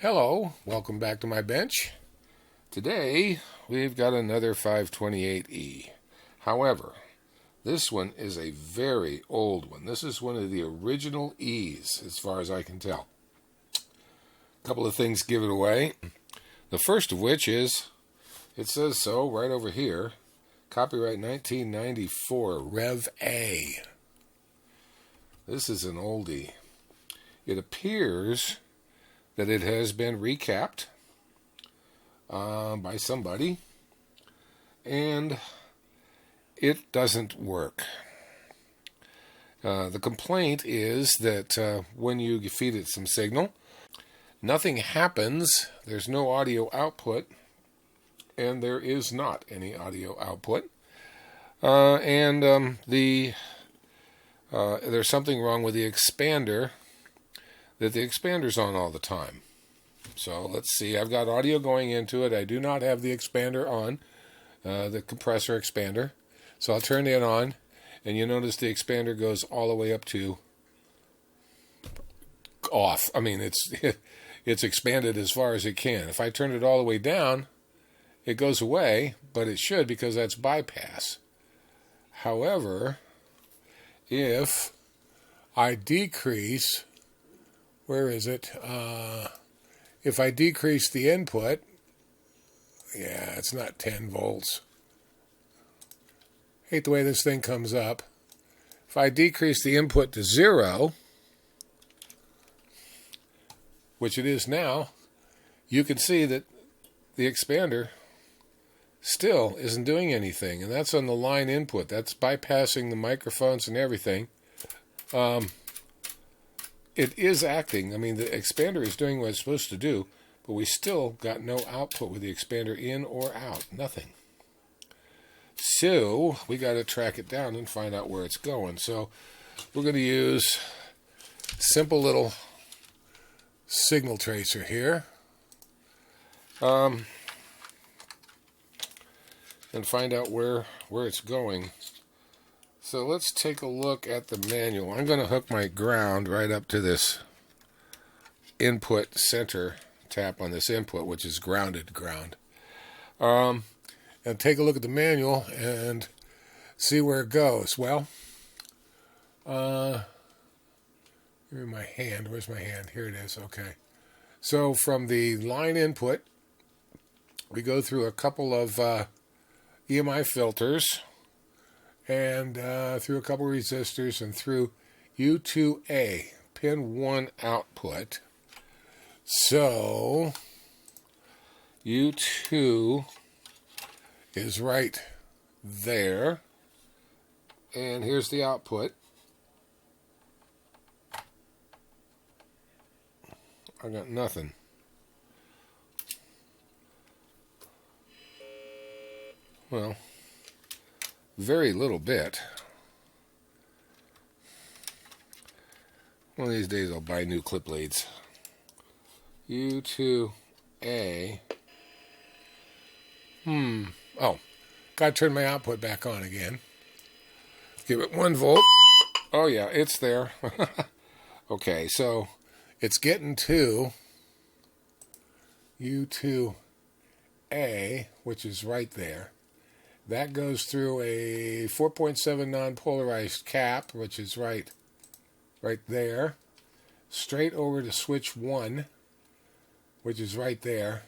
Hello, welcome back to my bench. Today we've got another 528E. However, this one is a very old one. This is one of the original E's as far as I can tell. A couple of things give it away. The first of which is, it says so right over here, copyright 1994, Rev A. This is an oldie. It appears that it has been recapped by somebody, and it doesn't work. The complaint is that when you feed it some signal, nothing happens. There's no audio output, and there is not any audio output. There's something wrong with the expander, that the expander's on all the time. So let's see, I've got audio going into it. I do not have the expander on, the compressor expander. So I'll turn it on, and you notice the expander goes all the way up to off. I mean, it's expanded as far as it can. If I turn it all the way down, it goes away, but it should, because that's bypass. However, if I decrease, where is it? If I decrease the input, yeah, it's not 10 volts. Hate the way this thing comes up. If I decrease the input to 0, which it is now, you can see that the expander still isn't doing anything. And that's on the line input. That's bypassing the microphones and everything. It is acting. I mean, the expander is doing what it's supposed to do, but we still got no output with the expander in or out. Nothing. So we got to track it down and find out where it's going. So we're going to use a simple little signal tracer here. And find out where it's going. So let's take a look at the manual. I'm going to hook my ground right up to this input center tap on this input, which is grounded ground. And take a look at the manual and see where it goes. Well, here's my hand. Where's my hand? Here it is. Okay. So from the line input, we go through a couple of EMI filters, and through a couple resistors, and through U2A, pin 1 output. So U2 is right there, and here's the output. I got nothing. Well, very little bit. One of these days I'll buy new clip leads. U2A. Oh, gotta turn my output back on again. Give it 1 volt. Oh yeah, it's there. Okay, so it's getting to U2A, which is right there. That goes through a 4.7 non-polarized cap, which is right there, straight over to switch 1, which is right there,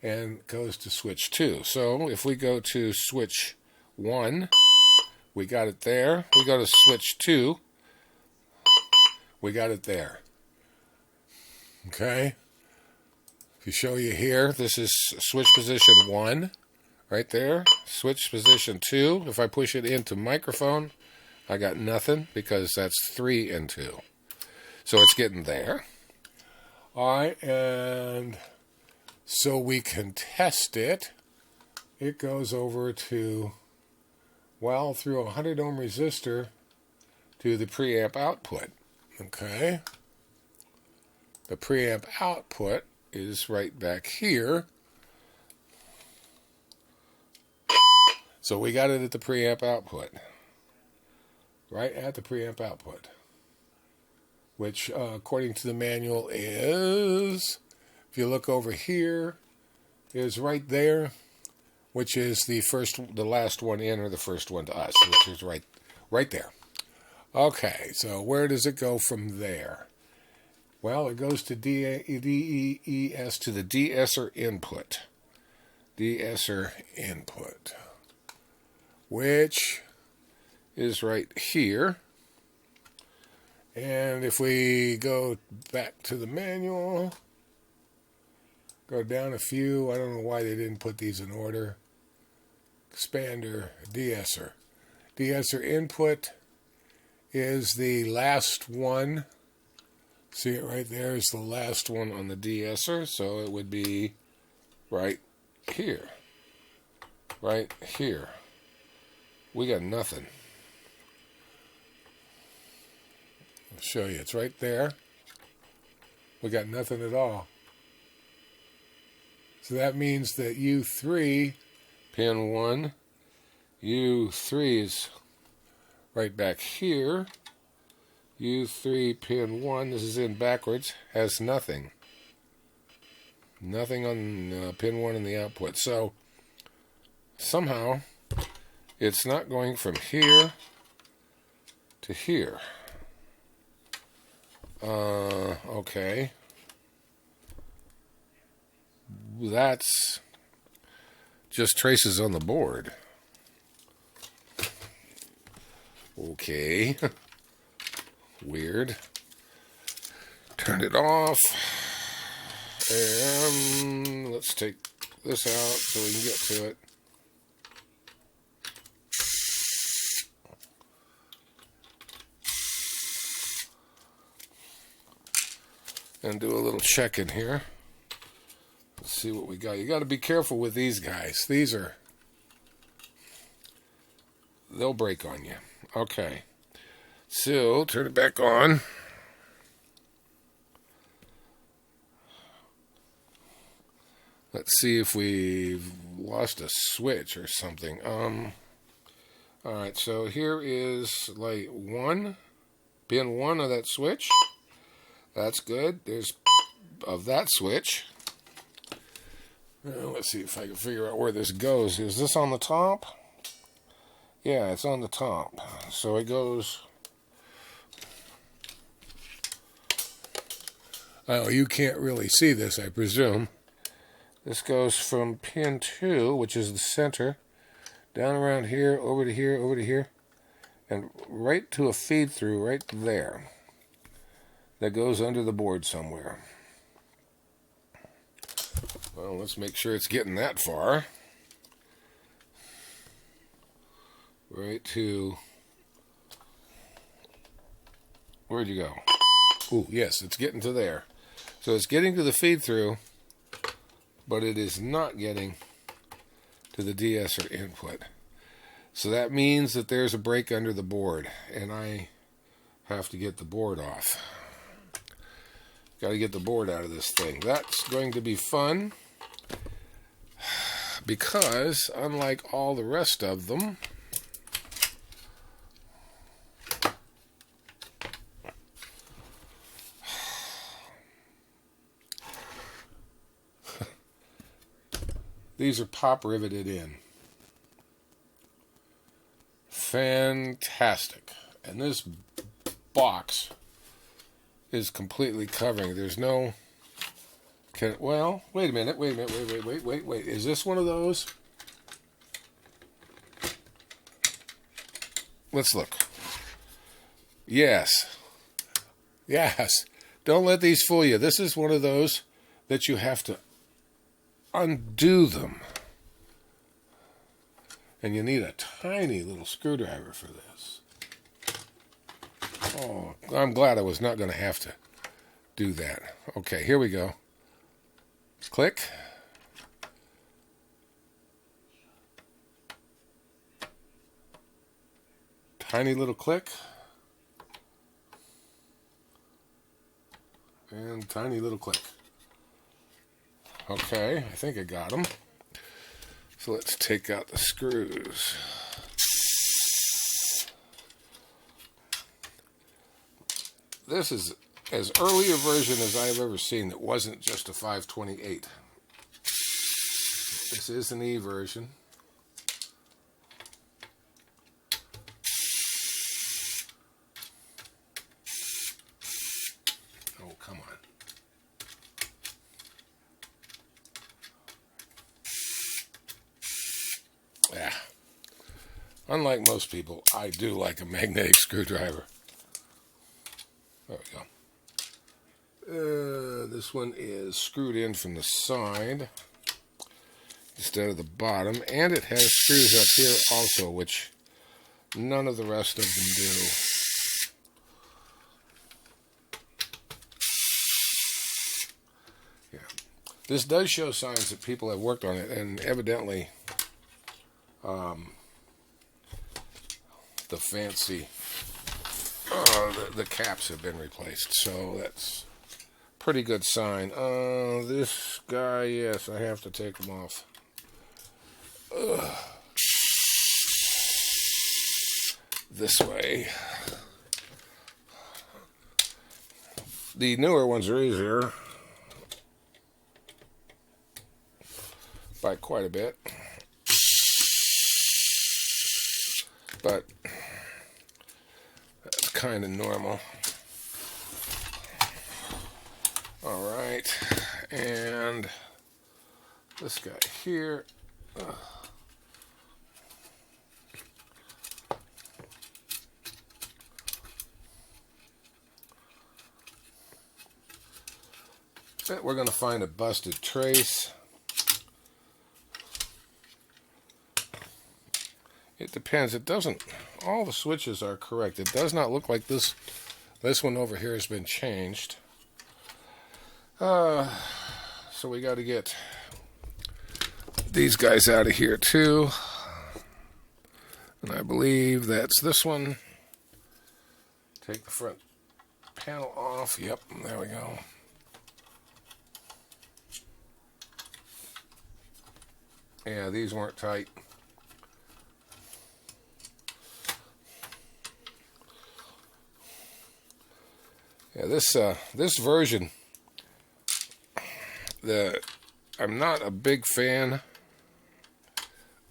and goes to switch 2. So if we go to switch 1, we got it there. We go to switch 2, we got it there. Okay? If you show you here, this is switch position 1. Right there, switch position 2. If I push it into microphone, I got nothing, because that's 3 and 2. So it's getting there. Alright, and so we can test it. It goes over to, well, through a 100 ohm resistor to the preamp output. Okay? The preamp output is right back here. So we got it at the preamp output. Right at the preamp output. which according to the manual is If you look over here, is right there, which is the last one in, or the first one to us, which is right there. Okay, so where does it go from there? Well, it goes to DES, to the de-esser input. De-esser input, which is right here. And if we go back to the manual, go down a few, I don't know why they didn't put these in order. Expander, de-esser. De-esser input is the last one. See it right there is the last one on the de-esser, so it would be right here. Right here. We got nothing. I'll show you. It's right there. We got nothing at all. So that means that U3, pin 1, U3 is right back here. U3 pin 1, this is in backwards, has nothing. Nothing on pin 1 in the output. So somehow it's not going from here to here. Okay. That's just traces on the board. Okay. Weird. Turn it off. And let's take this out so we can get to it. And do a little check in here. Let's see what we got. You got to be careful with these guys. They'll break on you. Okay. So, turn it back on. Let's see if we've lost a switch or something. Alright, so here is light 1. Pin 1 of that switch. That's good. There's of that switch. Let's see if I can figure out where this goes. Is this on the top? Yeah, it's on the top. So it goes... Oh, you can't really see this, I presume. This goes from pin 2, which is the center, down around here, over to here, over to here, and right to a feed-through right there. That goes under the board somewhere. Well, let's make sure it's getting that far. Right to... Where'd you go? Ooh, yes, it's getting to there. So it's getting to the feed-through, but it is not getting to the de-esser input. So that means that there's a break under the board, and I have to get the board off. Got to get the board out of this thing. That's going to be fun, because unlike all the rest of them, these are pop riveted in. Fantastic. And this box is completely covering. There's no... well, wait a minute. Wait. Is this one of those? Let's look. Yes. Yes. Don't let these fool you. This is one of those that you have to undo them. And you need a tiny little screwdriver for this. Oh, I'm glad I was not going to have to do that. Okay, here we go. Click. Tiny little click. And tiny little click. Okay, I think I got them. So let's take out the screws. This is as early a version as I've ever seen that wasn't just a 528. This is an E version. Oh, come on. Yeah. Unlike most people, I do like a magnetic screwdriver. There we go. This one is screwed in from the side instead of the bottom, and it has screws up here also, which none of the rest of them do. Yeah. This does show signs that people have worked on it, and evidently the fancy the caps have been replaced, so that's a pretty good sign. This guy, yes, I have to take him off. This way. The newer ones are easier by quite a bit, but that's kind of normal. All right, and this guy here. Bet we're going to find a busted trace. It depends. It doesn't. All the switches are correct. It does not look like this one over here has been changed. So we got to get these guys out of here too. And I believe that's this one. Take the front panel off. Yep, there we go. Yeah, these weren't tight. Yeah, this version, I'm not a big fan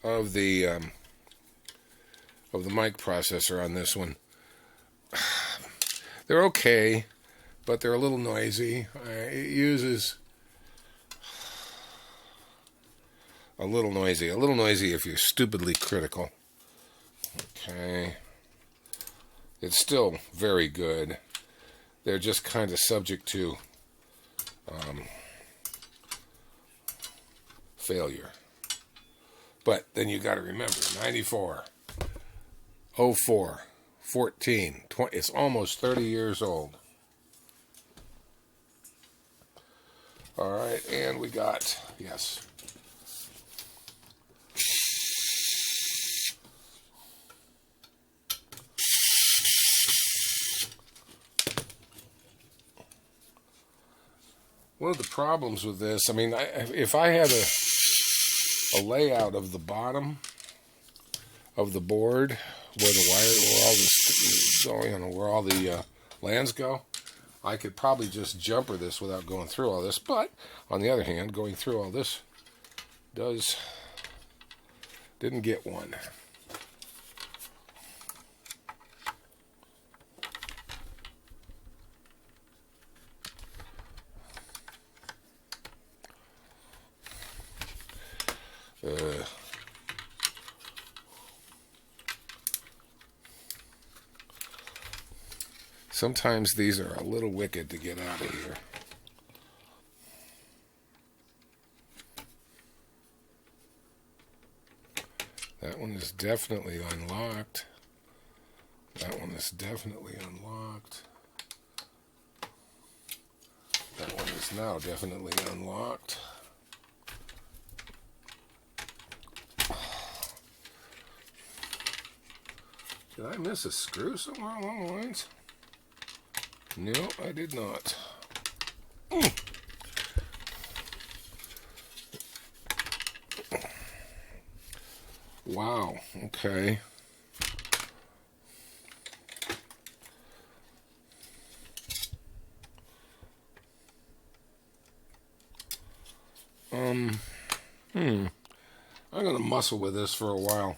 of the mic processor on this one. They're okay, but they're a little noisy. It uses a little noisy if you're stupidly critical. Okay, it's still very good. They're just kind of subject to failure. But then you got to remember, 94, 04, 14, 20, it's almost 30 years old. All right, and we got, yes. One of the problems with this, I mean, if I had a layout of the bottom of the board where the where all the lands go, I could probably just jumper this without going through all this. But on the other hand, going through all this didn't get one. Sometimes these are a little wicked to get out of here. That one is definitely unlocked. That one is definitely unlocked. That one is now definitely unlocked. Did I miss a screw somewhere along the lines? No, I did not. Wow, okay. muscle with this for a while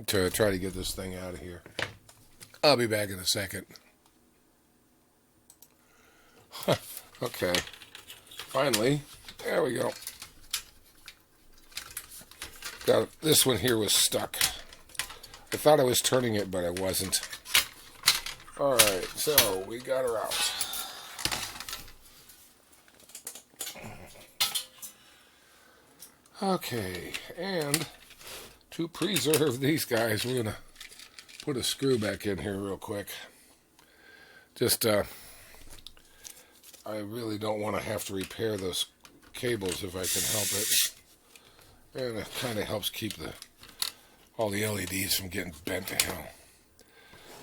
to try to get this thing out of here. I'll be back in a second. Okay. Finally. There we go. This one here was stuck. I thought I was turning it, but I wasn't. Alright, so we got her out. Okay, and to preserve these guys, we're going to put a screw back in here real quick. Just, I really don't want to have to repair those cables if I can help it. And it kind of helps keep all the LEDs from getting bent to hell.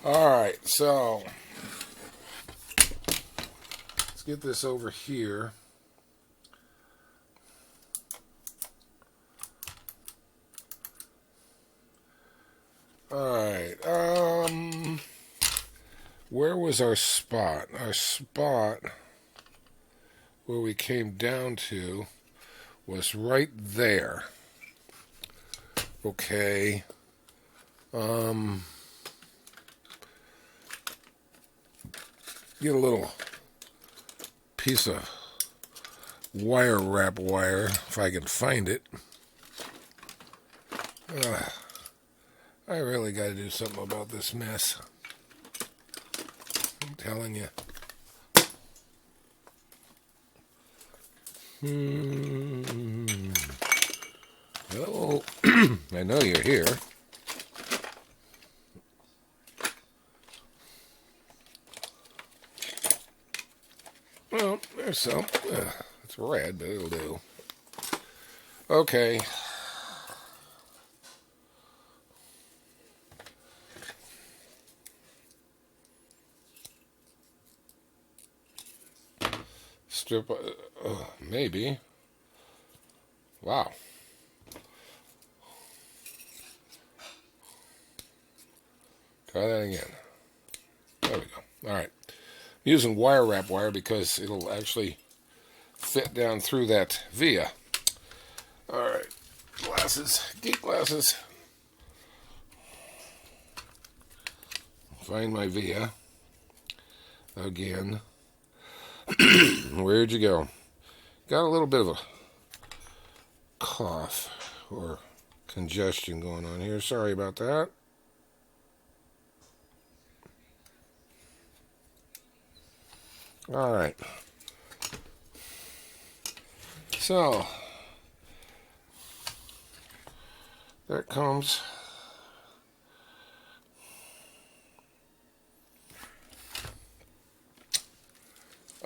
Alright, so let's get this over here. Alright, where was our spot? Our spot where we came down to was right there. Okay. Get a little piece of wire wrap wire if I can find it. I really got to do something about this mess. I'm telling you. Hello. I know you're here. Well, there's some. It's red, but it'll do. Okay. Strip, maybe. Wow. Try that again. There we go. Alright. I'm using wire wrap wire because it'll actually fit down through that via. Alright. Glasses. Geek glasses. Find my via. Again. Where'd you go? Got a little bit of a cough or congestion going on here. Sorry about that. Alright. So, there it comes.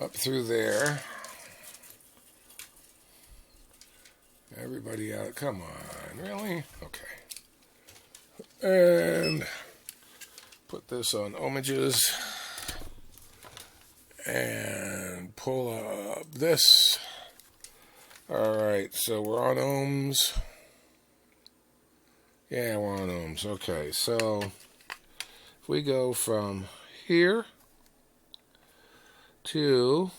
Up through there. Everybody out. Come on. Really? Okay. And put this on ohmages. And pull up this. Alright, so we're on ohms. Yeah, we're on ohms. Okay, so if we go from here to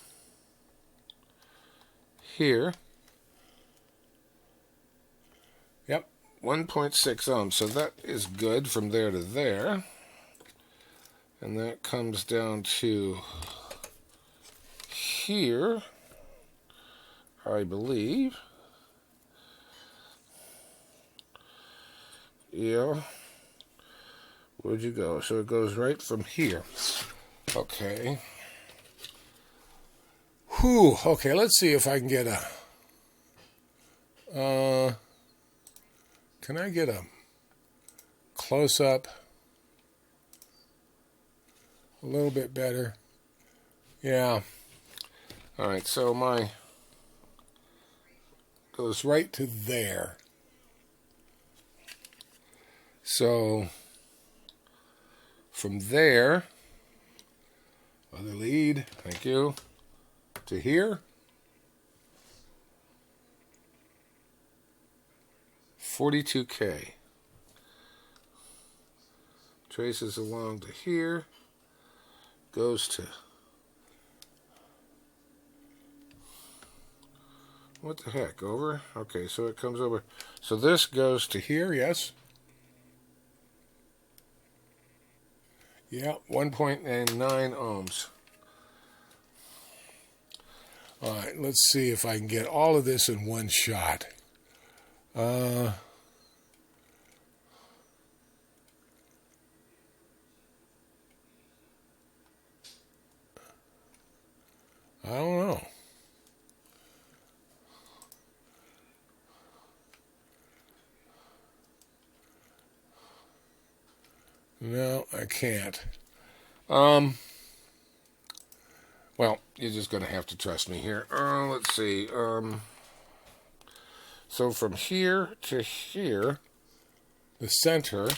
here. Yep, 1.6 ohms. So that is good from there to there. And that comes down to here, I believe. Yeah. Where'd you go? So it goes right from here. Okay. Whew, okay, let's see if I can get a, can I get a close-up a little bit better? Yeah. Alright, so my goes right to there. So from there, other lead, thank you, to here, 42K. Traces along to here, goes to What the heck? Over? Okay, so it comes over. So this goes to here, yes? Yeah, 1.9 ohms. All right, let's see if I can get all of this in one shot. I don't know. No, I can't. Well, you're just going to have to trust me here. Let's see. So from here to here, the center,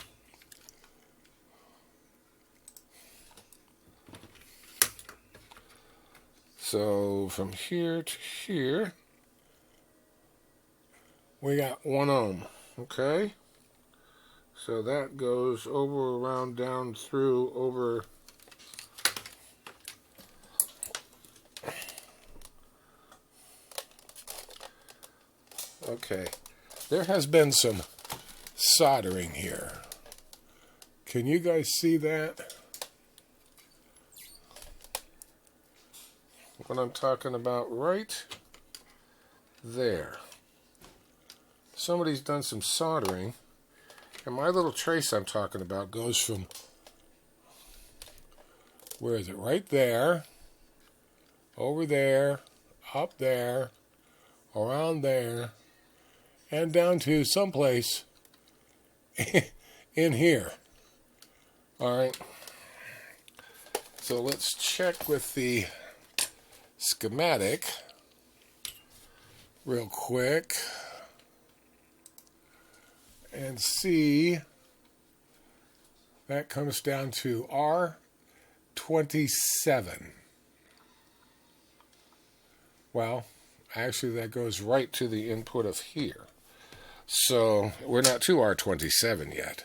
so from here to here, we got 1 ohm, okay? So that goes over, around, down, through, over. Okay, there has been some soldering here. Can you guys see that? What I'm talking about right there. Somebody's done some soldering, and my little trace I'm talking about goes from, where is it? Right there, over there, up there, around there, and down to someplace in here. All right. So let's check with the schematic real quick and see. That comes down to R27. Well, actually that goes right to the input of here. So we're not to R27 yet.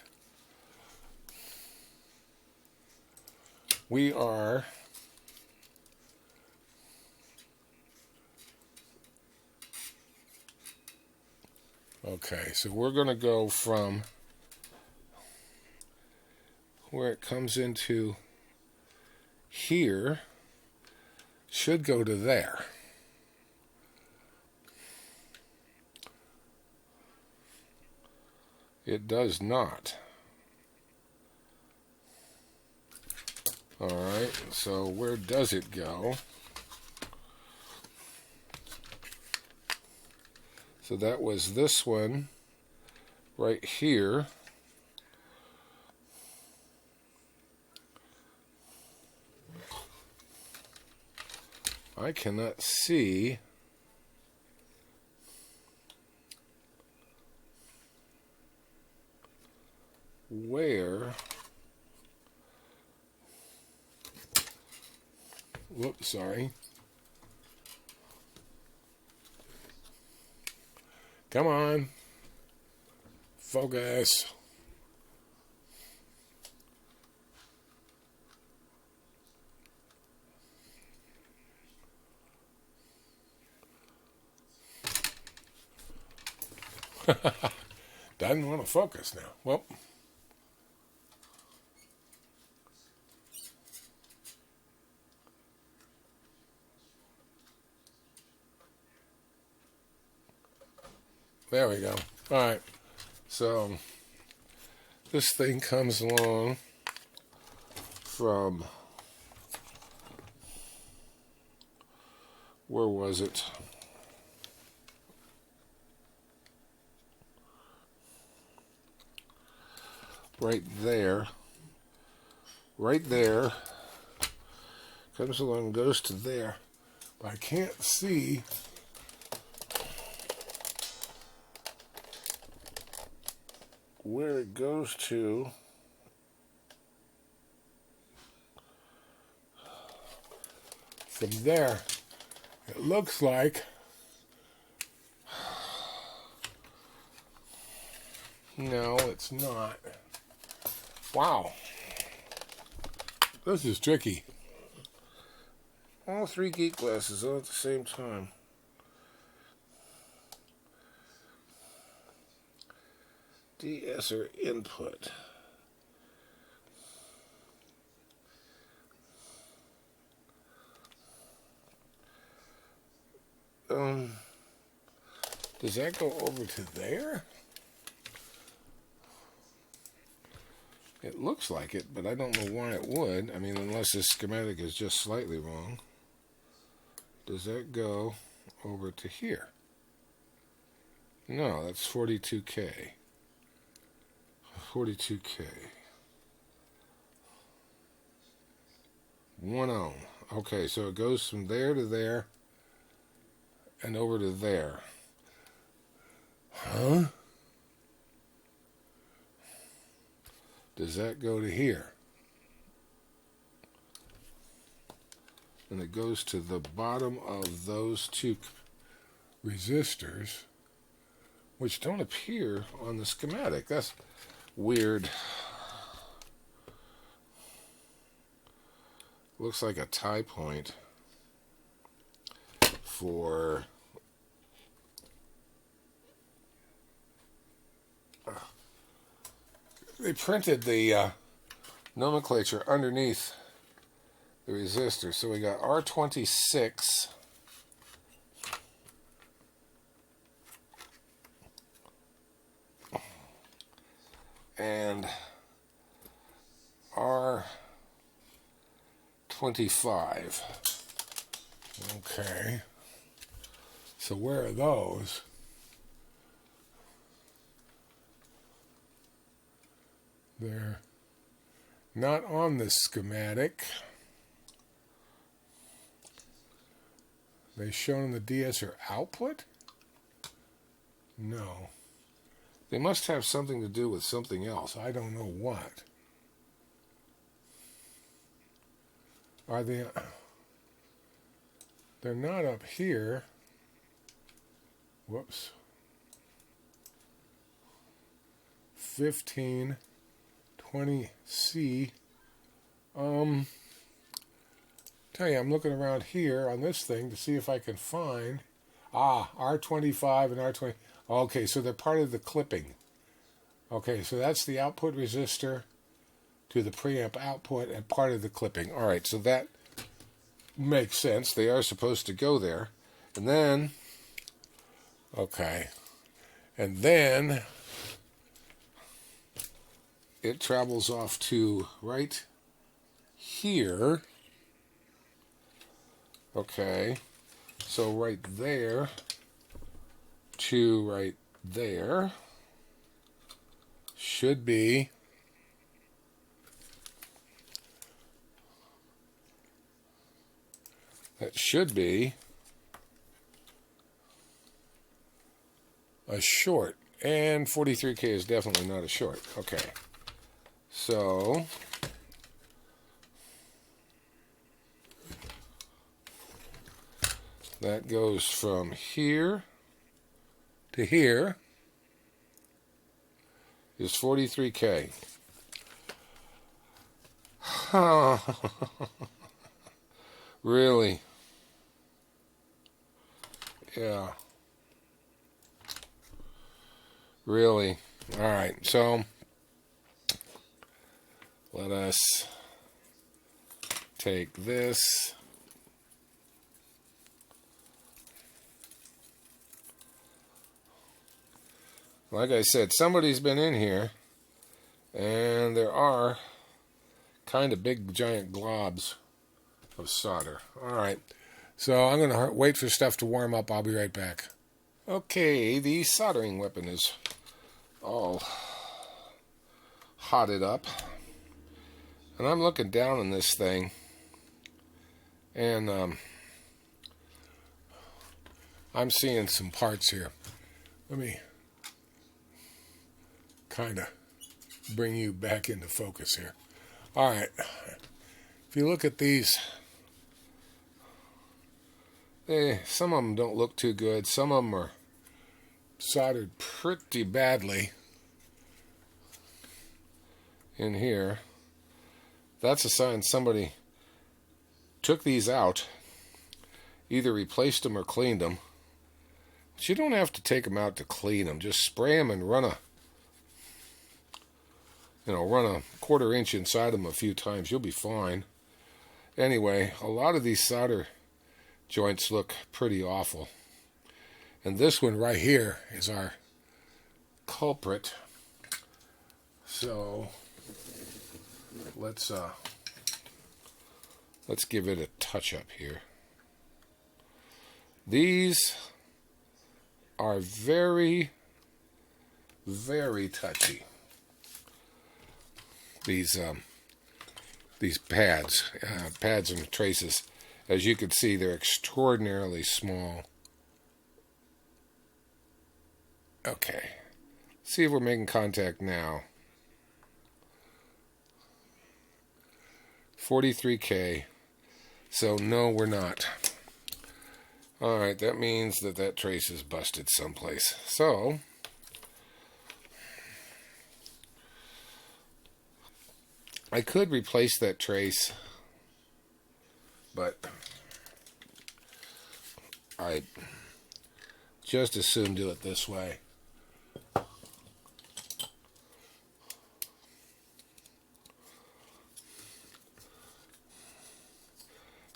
We are okay, so we're going to go from where it comes into here, should go to there. It does not. All right, so where does it go? So that was this one right here. I cannot see where. Whoops, sorry. Come on. Focus. Doesn't want to focus now. Well. There we go. All right. So this thing comes along from, where was it? Right there. Right there. Comes along, goes to there. But I can't see where it goes to. From there, it looks like, no, it's not. Wow, this is tricky. All 3 geek glasses all at the same time. de-esser input. Does that go over to there? It looks like it, but I don't know why it would. I mean, unless this schematic is just slightly wrong. Does that go over to here? No, that's 42K. 42K. 1 ohm. Okay, so it goes from there to there and over to there. Huh? Does that go to here? And it goes to the bottom of those two resistors, which don't appear on the schematic. That's weird. Looks like a tie point for they printed the nomenclature underneath the resistor. So we got R26 and R25. Okay. So where are those? They're not on this schematic. They shown in the de-esser output? No. They must have something to do with something else. I don't know what. Are they? They're not up here. Whoops. 1520C. Tell you, I'm looking around here on this thing to see if I can find R25 and R20. Okay, so they're part of the clipping. Okay, so that's the output resistor to the preamp output and part of the clipping. All right, so that makes sense. They are supposed to go there. And then, okay, and then it travels off to right here. Okay, so right there to right there should be a short, and 43K is definitely not a short. Okay, so that goes from here to here is 43K. Really? Yeah. Really? All right, so let us take this. Like I said, somebody's been in here, and there are kind of big, giant globs of solder. All right, so I'm going to wait for stuff to warm up. I'll be right back. Okay, the soldering weapon is all hotted up, and I'm looking down on this thing, and I'm seeing some parts here. Let me kind of bring you back into focus here. All right, if you look at these, some of them don't look too good. Some of them are soldered pretty badly in here. That's a sign somebody took these out, either replaced them or cleaned them. But you don't have to take them out to clean them. Just spray them and run a run a 1/4 inch inside them a few times. You'll be fine. Anyway, a lot of these solder joints look pretty awful. And this one right here is our culprit. So let's give it a touch up here. These are very, very touchy. These pads and traces, as you can see, they're extraordinarily small. Okay, see if we're making contact now. 43K. So no, we're not. Alright, that means that trace is busted someplace. So I could replace that trace, but I just as soon do it this way.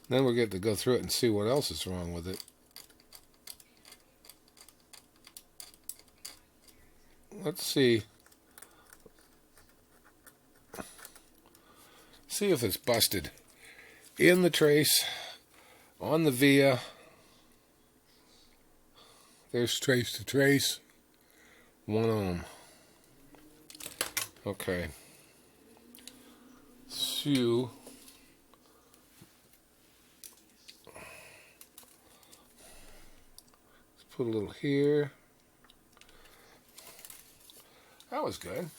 Then we'll get to go through it and see what else is wrong with it. Let's see. See if it's busted in the trace, on the via. There's trace to trace. 1 ohm. Okay. So put a little here. That was good.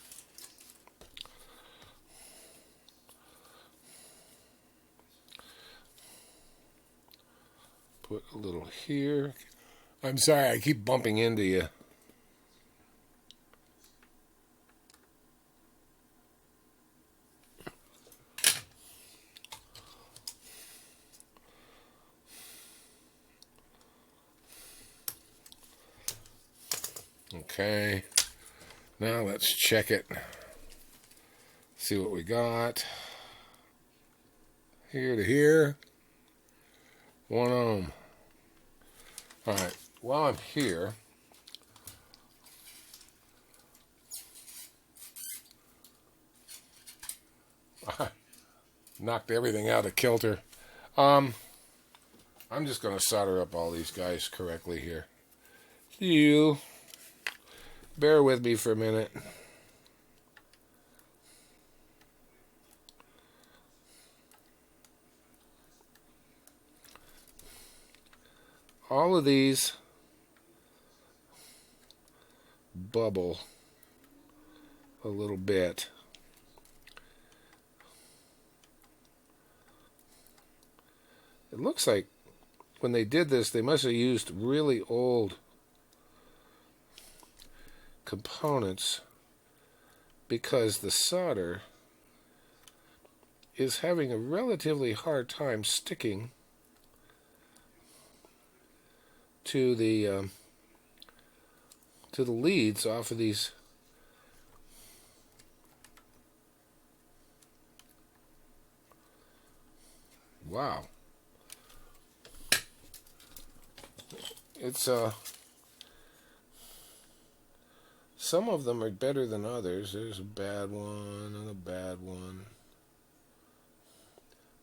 Put a little here. I'm sorry, I keep bumping into you. Okay, now let's check it. See what we got. Here to here. 1 ohm. Alright, while I'm here, I knocked everything out of kilter. I'm just going to solder up all these guys correctly here. You bear with me for a minute. All of these bubble a little bit. It looks like when they did this, they must have used really old components, because the solder is having a relatively hard time sticking to the leads off of these. Wow. It's some of them are better than others. There's a bad one and a bad one.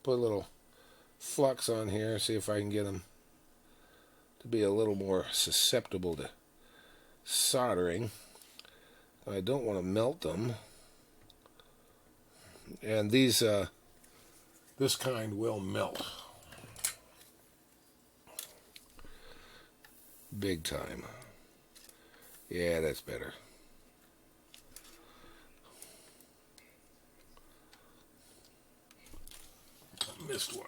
Put a little flux on here, see if I can get them to be a little more susceptible to soldering. I don't want to melt them. And these, this kind will melt. Big time. Yeah, that's better. Missed one.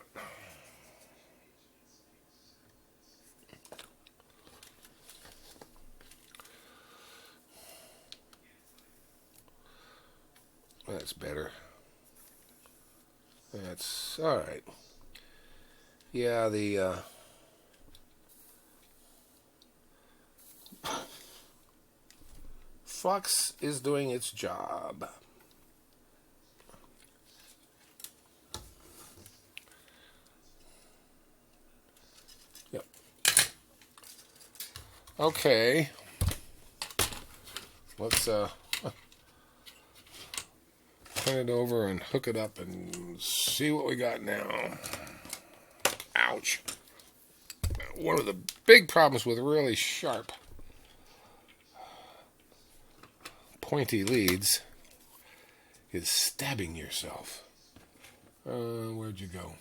That's better. That's all right. Yeah, the flux is doing its job. Okay. Let's turn it over and hook it up and see what we got now. Ouch. One of the big problems with really sharp, pointy leads is stabbing yourself. Where'd you go?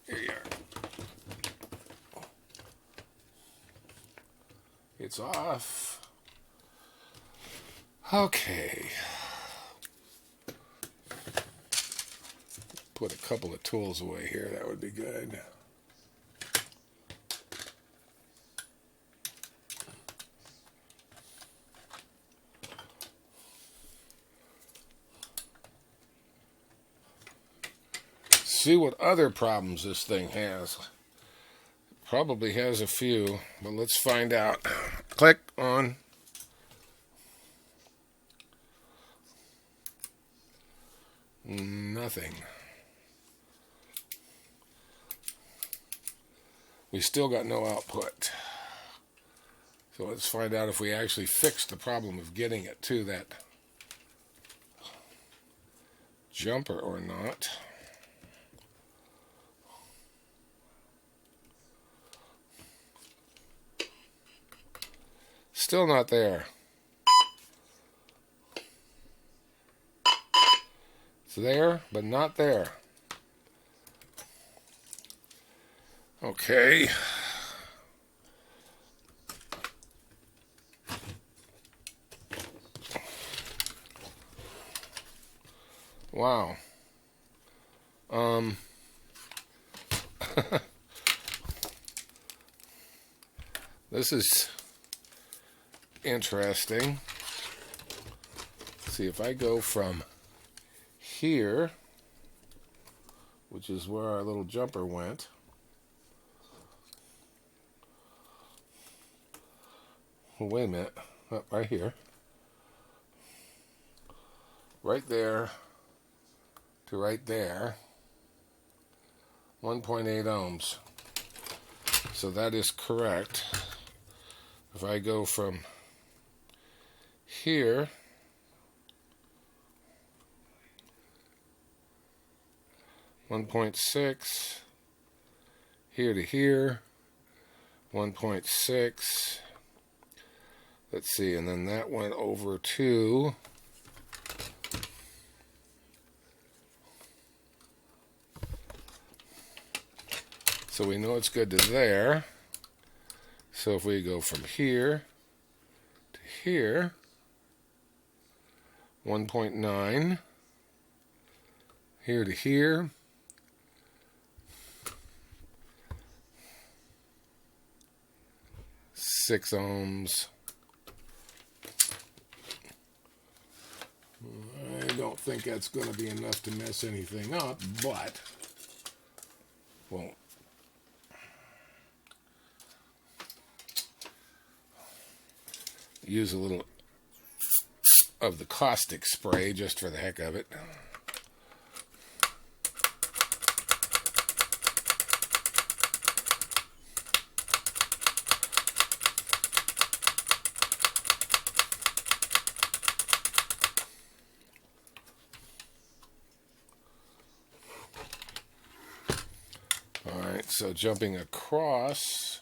Here you are. It's off. Okay. Put a couple of tools away here. That would be good. See what other problems this thing has. Probably has a few, but let's find out. Click on. Nothing. We still got no output. So let's find out if we actually fixed the problem of getting it to that jumper or not. Still not there. It's there, but not there. Okay. Wow. This is interesting. Let's see if I go from here, which is where our little jumper went. Oh, wait a minute. Oh, right here. Right there to right there. 1.8 ohms. So that is correct. If I go from here (1.6) here to here 1.6. Let's see, and then that went over to so we know it's good to there. So if we go from here to here, 1.9, here to here, 6 ohms. I don't think that's going to be enough to mess anything up, but, well, use a little of the caustic spray just for the heck of it. Alright, so jumping across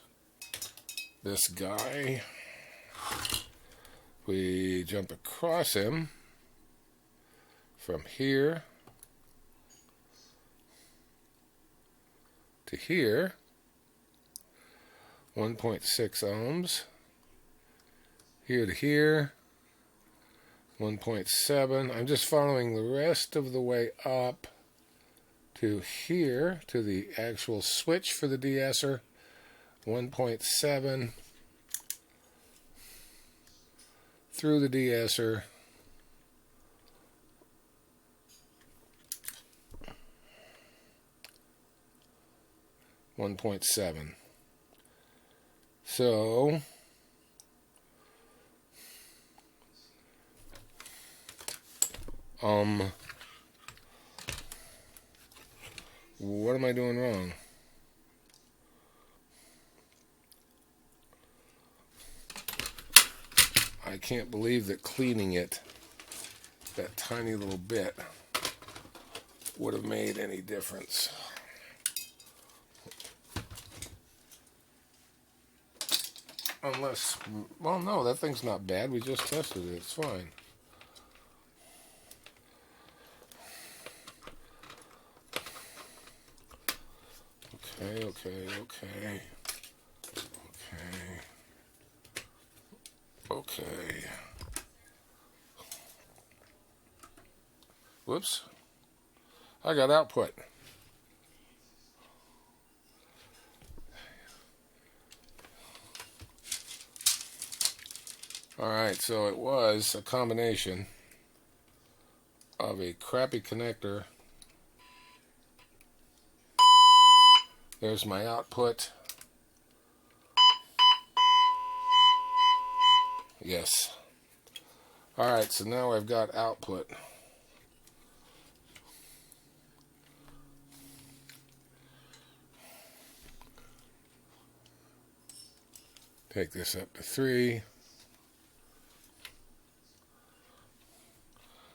this guy, we jump across him from here to here, 1.6 ohms, here to here, 1.7. I'm just following the rest of the way up to here, to the actual switch for the de-esser, 1.7. Through the de-esser, (1.7). So what am I doing wrong? I can't believe that cleaning it, that tiny little bit, would have made any difference. Unless, well, no, that thing's not bad. We just tested it. It's fine. Okay, okay, okay. Okay. Okay. Whoops. I got output. Alright, so it was a combination of a crappy connector. There's my output. Yes. Alright, so now I've got output. Take this up to 3.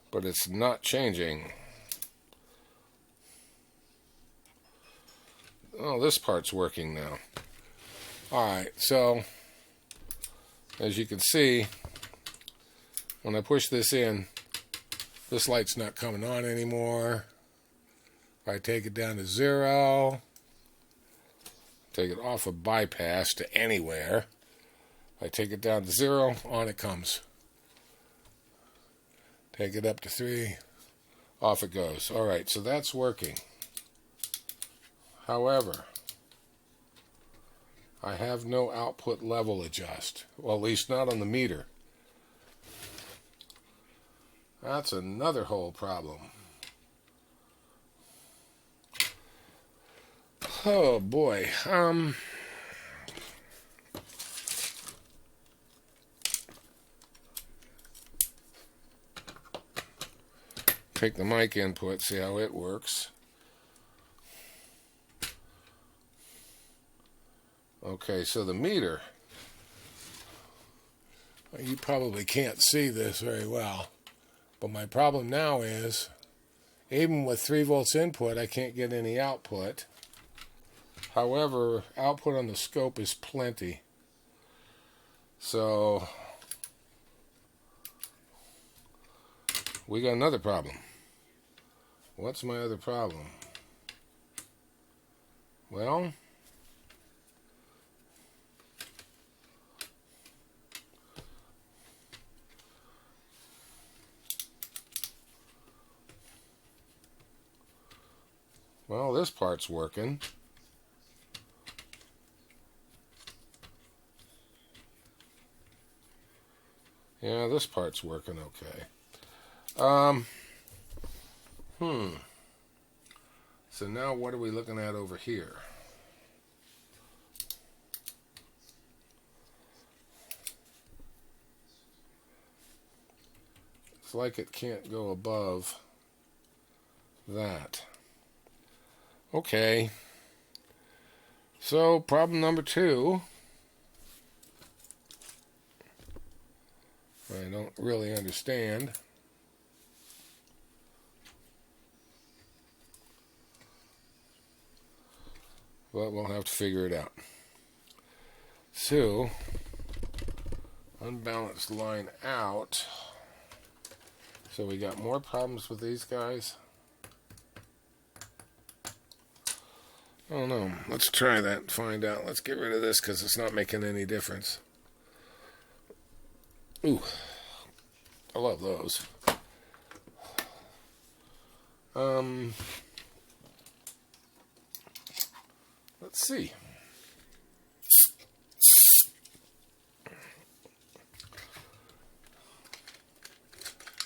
But it's not changing. Oh, this part's working now. Alright, so as you can see, when I push this in, this light's not coming on anymore. If I take it down to 0, take it off of bypass to anywhere, I take it down to 0, on it comes. Take it up to 3, off it goes. Alright, so that's working. However, I have no output level adjust. Well, at least not on the meter. That's another whole problem. Oh boy. Take the mic input, see how it works. Okay, so the meter, you probably can't see this very well, but my problem now is, even with 3 volts input, I can't get any output. However, output on the scope is plenty. So, we got another problem. What's my other problem? Well, this part's working. Yeah, this part's working okay. So now what are we looking at over here? It's like it can't go above that. Okay. So problem number 2. I don't really understand. But we'll have to figure it out. So, unbalanced line out. So we got more problems with these guys. Oh no, let's try that and find out. Let's get rid of this because it's not making any difference. Ooh, I love those. Let's see.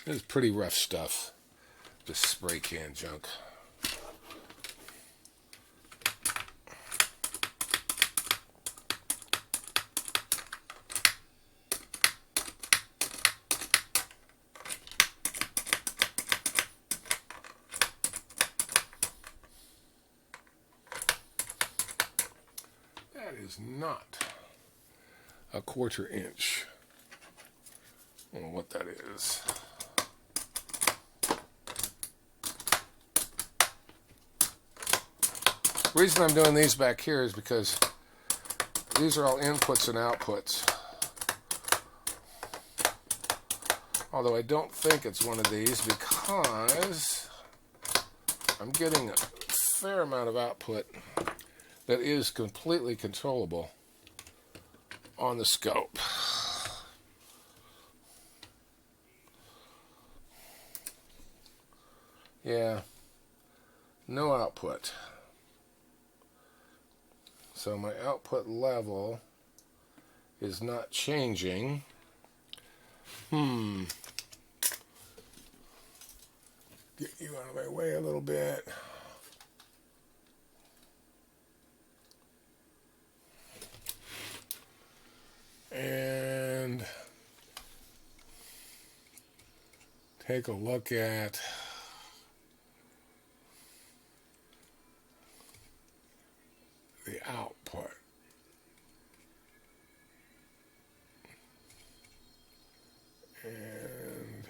This is pretty rough stuff. This spray can junk. That is not a 1/4 inch. I don't know what that is. The reason I'm doing these back here is because these are all inputs and outputs. Although I don't think it's one of these because I'm getting a fair amount of output that is completely controllable on the scope. Yeah, no output. So my output level is not changing. Get you out of my way a little bit. And take a look at the output. And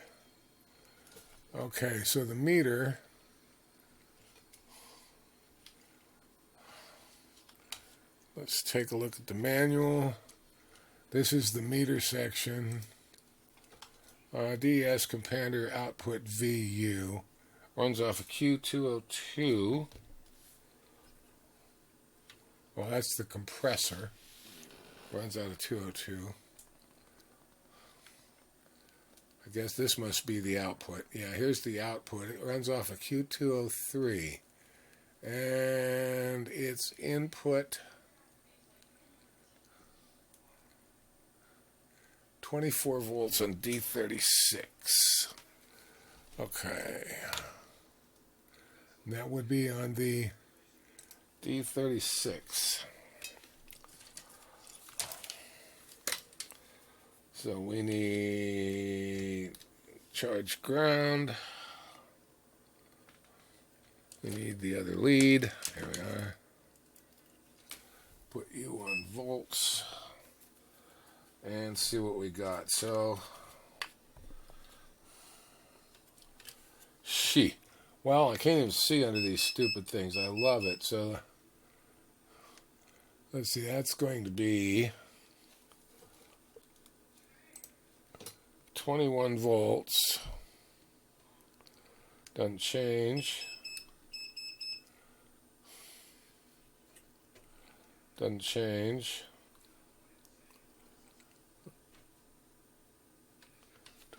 okay, so the meter, let's take a look at the manual. This is the meter section. DS Compander Output VU runs off a Q202. Well, that's the compressor. Runs out of 202. I guess this must be the output. Yeah, here's the output. It runs off a Q203. And its input 24 volts on D36. Okay. And that would be on the D36. So we need charge ground. We need the other lead. Here we are. Put you on volts. And see what we got. So, well, I can't even see under these stupid things. I love it. So, let's see. That's going to be 21 volts. Doesn't change. Doesn't change.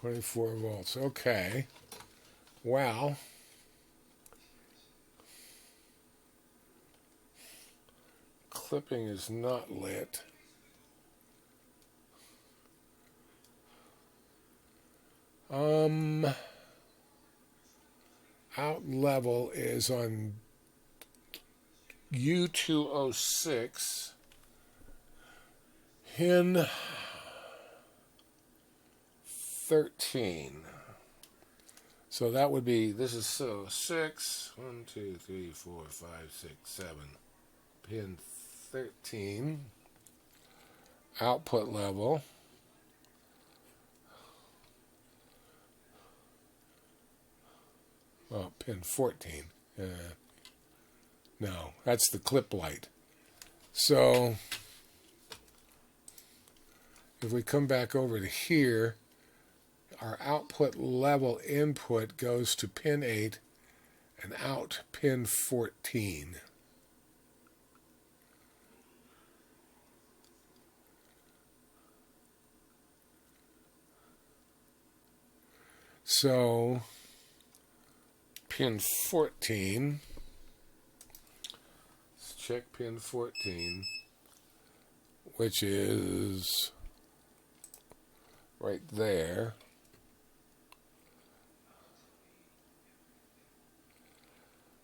24 volts. Okay. Well, clipping is not lit. Out level is on U206. Pin 13. So that would be, this is so 6, 1, 2, 3, 4, 5, 6, 7. Pin 13. Output level. Oh, pin 14. No, that's the clip light. So if we come back over to here, our output level input goes to pin 8 and out pin 14. So pin 14, let's check pin 14, which is right there.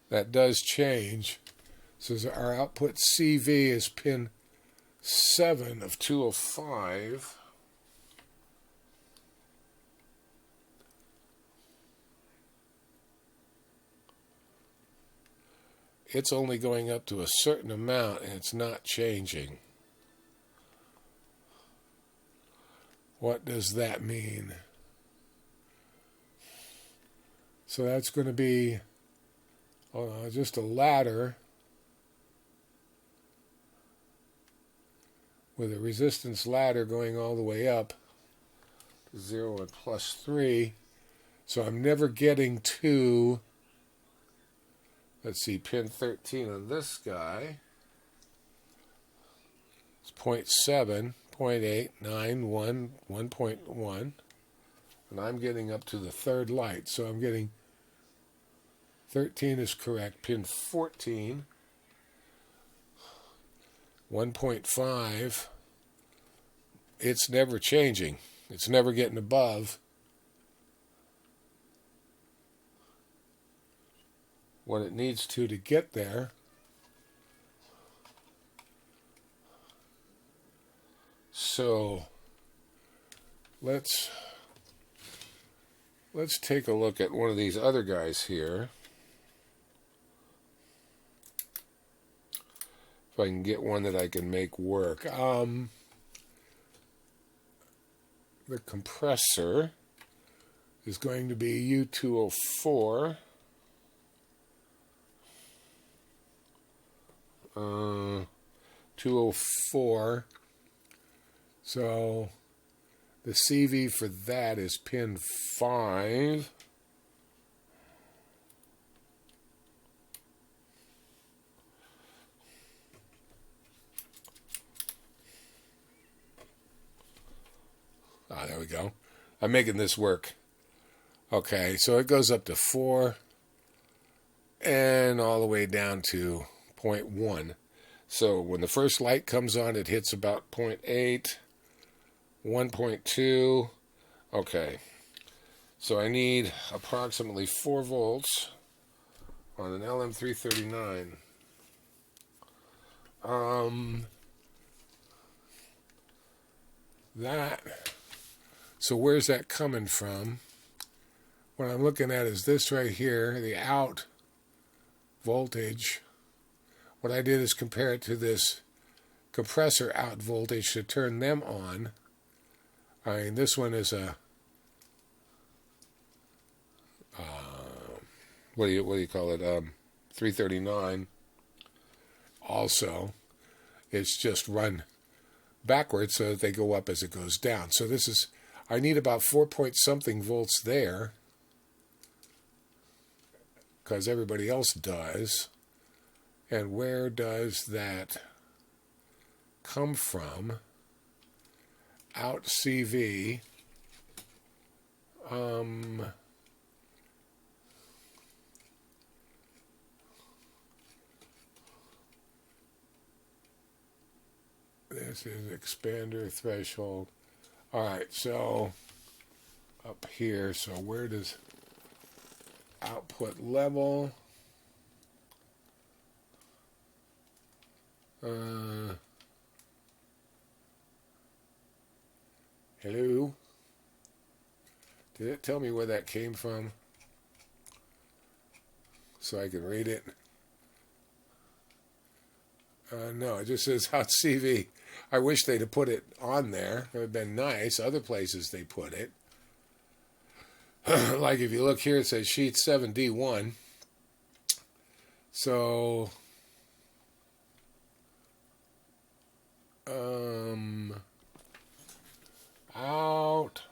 That does change. So our output CV is pin 7 of 205. It's only going up to a certain amount and it's not changing. What does that mean? So that's going to be just a ladder with a resistance ladder going all the way up to 0 and +3. So I'm never getting to, let's see, pin 13 on this guy. It's 0.7, 0.8, 9, 1, 1.1. And I'm getting up to the third light. So I'm getting 13 is correct. Pin 14, 1.5. It's never changing. It's never getting above what it needs to get there. So let's take a look at one of these other guys here. If I can get one that I can make work. The compressor is going to be U204. 204. So the CV for that is pin 5. There we go. I'm making this work. Okay, so it goes up to 4 and all the way down to 0.1. So when the first light comes on, it hits about 0.8, 1.2. Okay, so I need approximately 4 volts on an LM339. So where's that coming from? What I'm looking at is this right here, the out voltage. What I did is compare it to this compressor out voltage to turn them on. I mean, this one is a what do you call it? 339. Also, it's just run backwards so that they go up as it goes down. So this is, I need about 4 point something volts there, because everybody else does. And where does that come from? Out CV. This is expander threshold. All right, so up here, so where does output level? Hello? Did it tell me where that came from? So I can read it? No, it just says out CV. I wish they'd have put it on there. It would have been nice. Other places they put it. Like if you look here, it says sheet 7D1. So, out.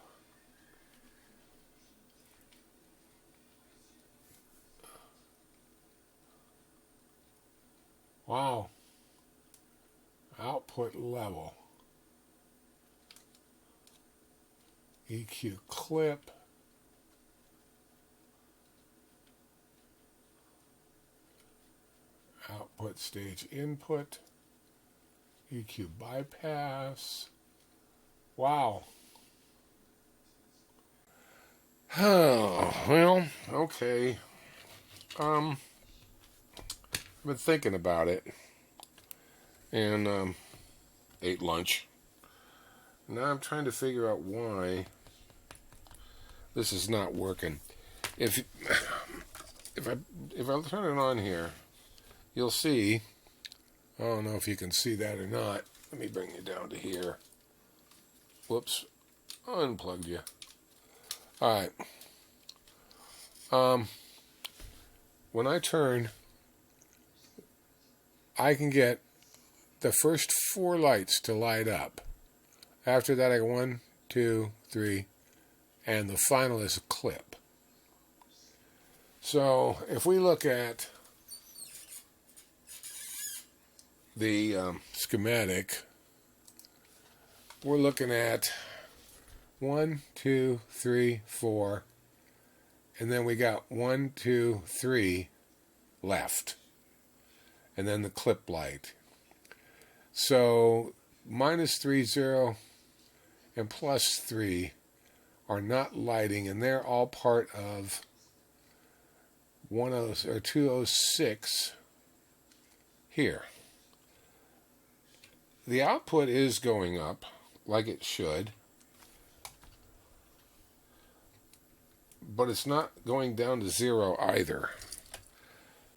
Wow. Output level. EQ clip. Output stage input. EQ bypass. Wow. Oh, well, okay. I've been thinking about it. And ate lunch. Now I'm trying to figure out why this is not working. If I turn it on here, you'll see. I don't know if you can see that or not. Let me bring you down to here. Whoops, unplugged you. All right. When I turn, I can get the first 4 lights to light up. After that, I go 1, 2, 3, and the final is a clip. So if we look at the schematic, we're looking at 1, 2, 3, 4, and then we got 1, 2, 3 left, and then the clip light. So -3, 0, and +3 are not lighting, and they're all part of 206 here. The output is going up like it should, but it's not going down to 0 either.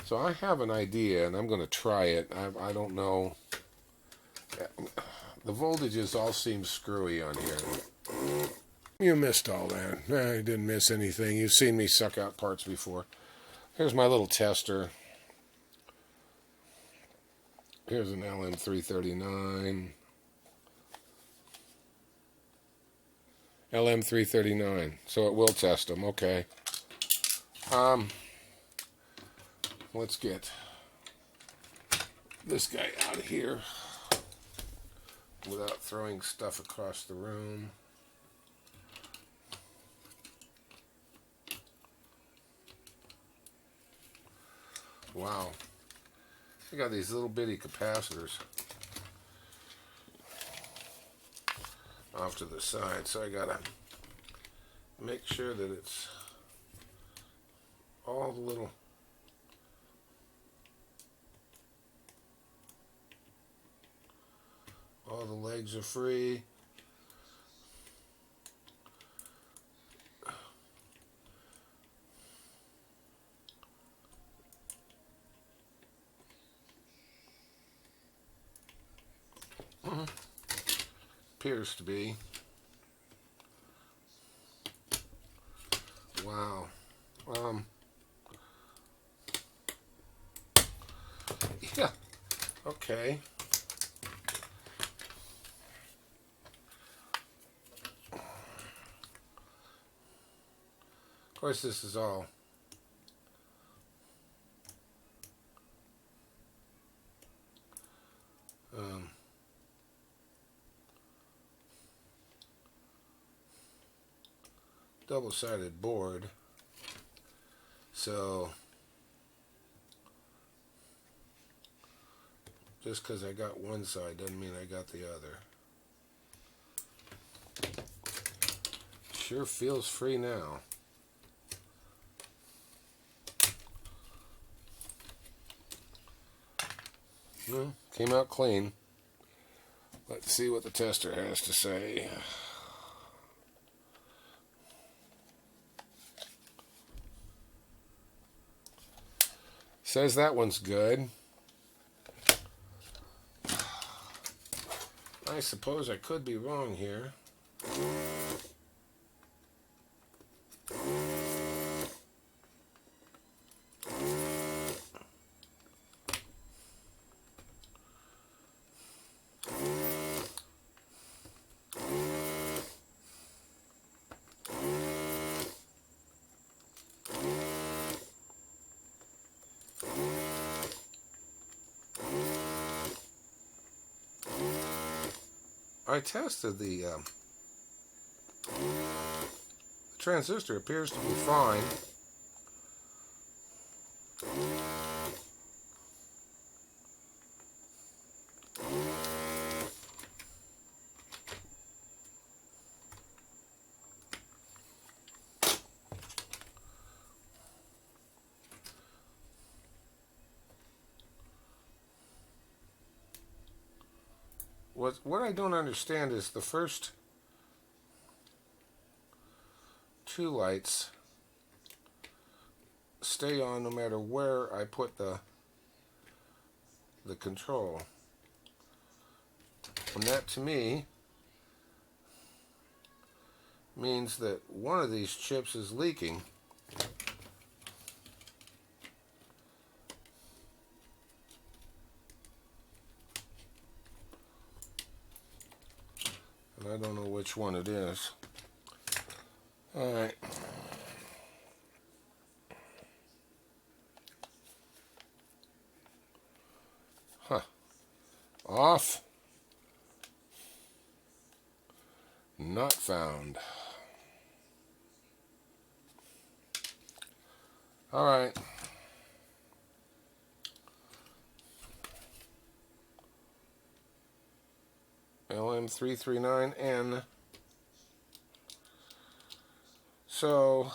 So I have an idea, and I'm going to try it. I don't know. The voltages all seem screwy on here. You missed all that. I didn't miss anything. You've seen me suck out parts before. Here's my little tester. Here's an LM339. LM339. So it will test them. Okay. Let's get this guy out of here without throwing stuff across the room. Wow. I got these little bitty capacitors off to the side, so I gotta make sure that it's all the little legs are free. Appears to be. Wow. Yeah. Okay. Of course, this is all double-sided board, so just because I got one side doesn't mean I got the other. Sure feels free now. Well, came out clean. Let's see what the tester has to say. Says that one's good. I suppose I could be wrong here. I tested the transistor appears to be fine. What I don't understand is the first two lights stay on no matter where I put the control. And that to me means that one of these chips is leaking I don't know which one it is. Alright. Huh. Off. Not found. Alright. LM339N. So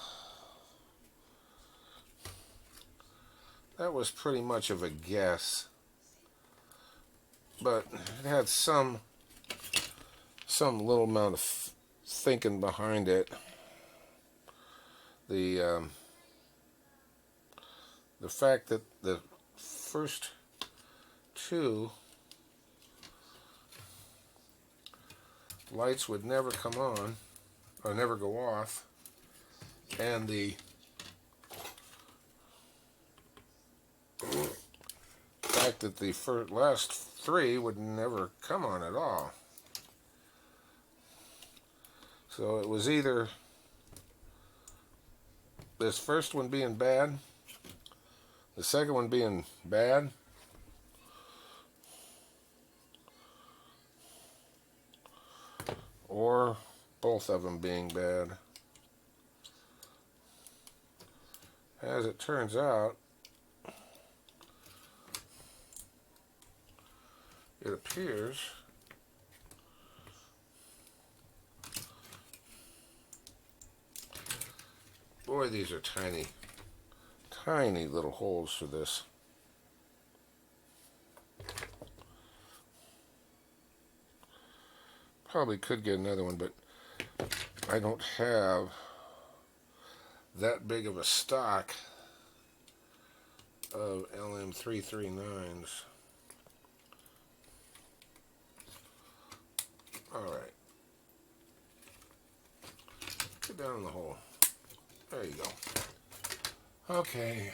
that was pretty much of a guess, but it had some little amount of thinking behind it. The fact that the first two lights would never come on or never go off, and the fact that the last three would never come on at all. So it was either this first one being bad, the second one being bad, or both of them being bad. As it turns out, it appears boy, these are tiny little holes for this. Probably could get another one, but I don't have that big of a stock of LM339s. Alright. Get down in the hole. There you go. Okay.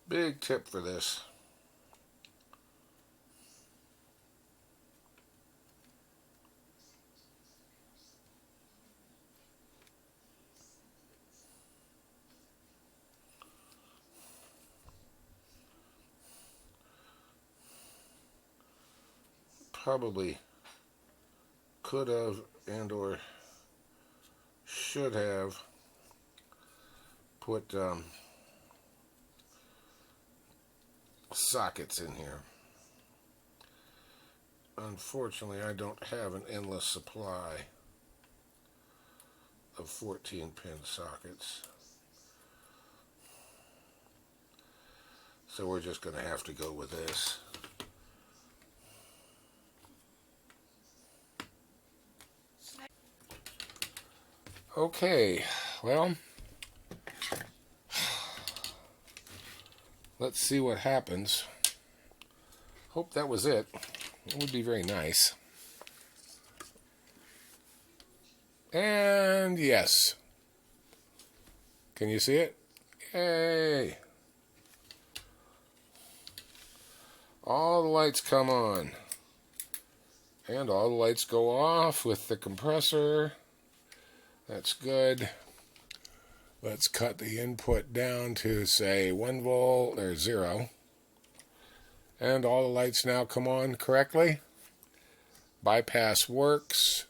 Big tip for this. Probably could have and or should have put sockets in here. Unfortunately, I don't have an endless supply of 14-pin sockets. So we're just going to have to go with this. Okay, well, let's see what happens. Hope that was it. It would be very nice. And yes. Can you see it? Yay! All the lights come on. And all the lights go off with the compressor. That's good. Let's cut the input down to, say, 1 volt or 0. And all the lights now come on correctly. Bypass works.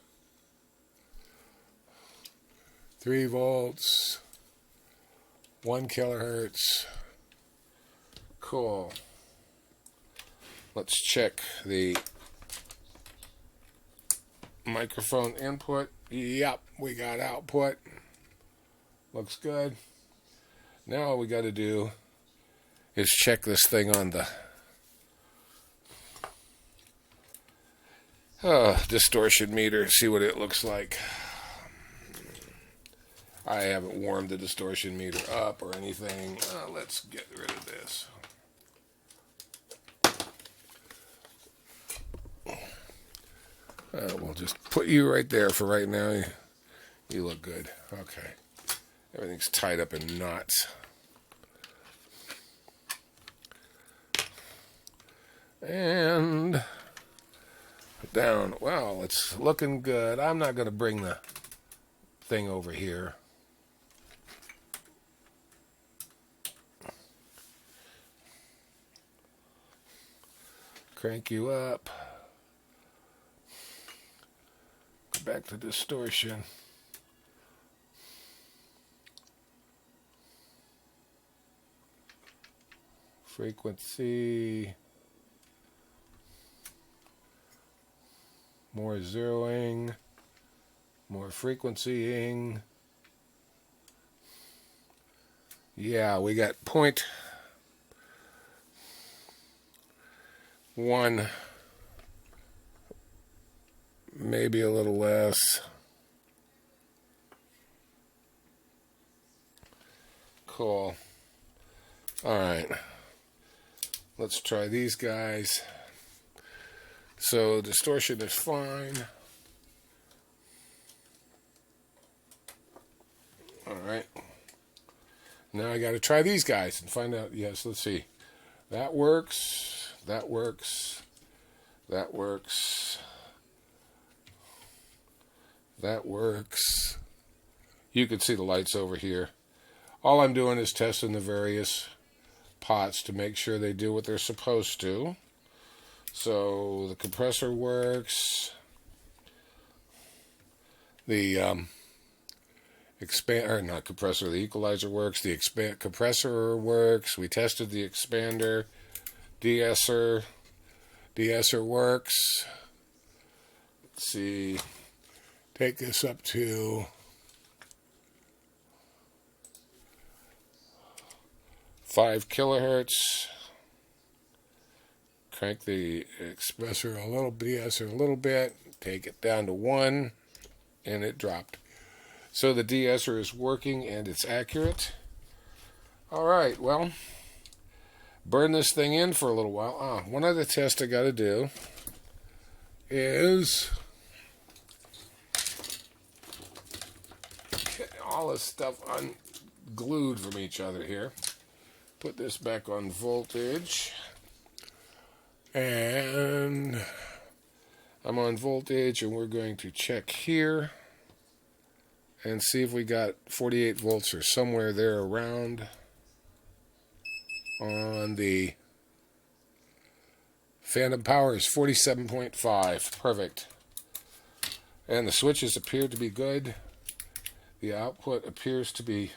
3 volts. 1 kilohertz. Cool. Let's check the microphone input. Yep, we got output. Looks good. Now all we got to do is check this thing on the distortion meter, see what it looks like. I haven't warmed the distortion meter up or anything. Let's get rid of this. We'll just put you right there for right now. You look good. Okay. Everything's tied up in knots. And down. Well, it's looking good. I'm not going to bring the thing over here. Crank you up. Go back to distortion. Frequency. More zeroing. More frequencying. Yeah, we got 0.1, maybe a little less. Cool. All right. Let's try these guys. So distortion is fine. All right. Now I got to try these guys and find out. Yes, let's see. That works. That works. That works. That works. You can see the lights over here. All I'm doing is testing the various pots to make sure they do what they're supposed to. So the compressor works. The the equalizer works. The compressor works. We tested the expander. De-esser works. Let's see. Take this up to 5 kilohertz. Crank the compressor a little, de-esser a little bit. Take it down to 1, and it dropped. So the de-esser is working and it's accurate. All right, well, burn this thing in for a little while. One other test I got to do is get all this stuff unglued from each other here. Put this back on voltage. And I'm on voltage, and we're going to check here and see if we got 48 volts or somewhere there around on the phantom power is 47.5. Perfect. And the switches appear to be good. The output appears to be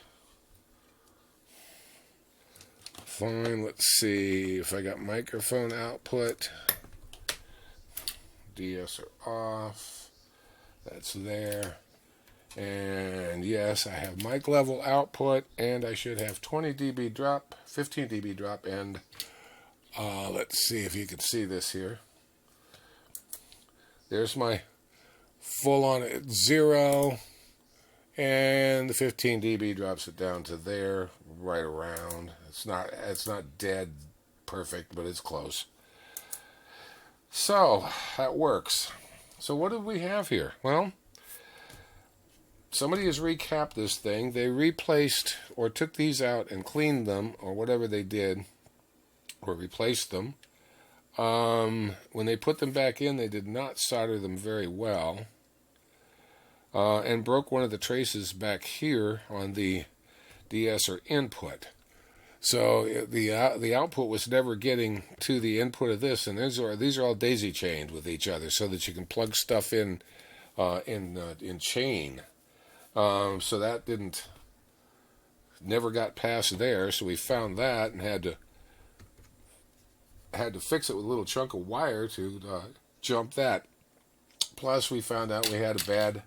fine. Let's see if I got microphone output. De-esser off. That's there. And yes, I have mic level output, and I should have 20 dB drop, 15 dB drop, and let's see if you can see this here. There's my full on at 0, and the 15 dB drops it down to there, right around. It's not dead perfect, but it's close. So that works. So what did we have here? Well, somebody has recapped this thing. They replaced or took these out and cleaned them, or whatever they did, or replaced them. When they put them back in, they did not solder them very well, and broke one of the traces back here on the de-esser input. So the output was never getting to the input of this, and these are all daisy chained with each other, so that you can plug stuff in chain. So that never got past there. So we found that and had to fix it with a little chunk of wire to jump that. Plus, we found out we had a bad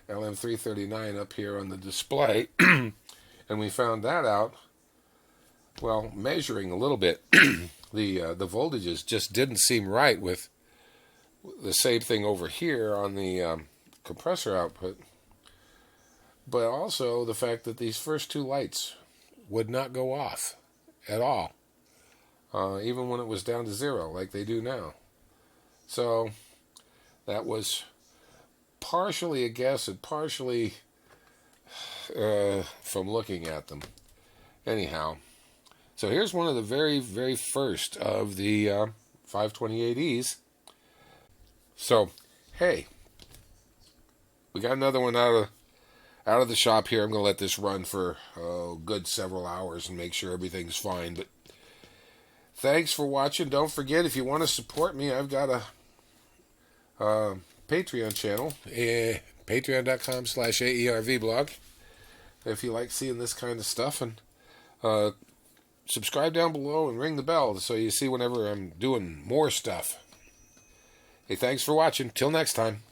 LM339 up here on the display, and we found that out. Well, measuring a little bit, the voltages just didn't seem right with the same thing over here on the compressor output. but also the fact that these first two lights would not go off at all, even when it was down to 0 like they do now. So that was partially a guess and partially from looking at them. Anyhow, so here's one of the very, very first of the 528Es. So, hey, we got another one out of the shop here. I'm going to let this run for a good several hours and make sure everything's fine. But thanks for watching. Don't forget, if you want to support me, I've got a Patreon channel, patreon.com/AERVblog. If you like seeing this kind of stuff, and subscribe down below and ring the bell so you see whenever I'm doing more stuff. Hey, thanks for watching. Till next time.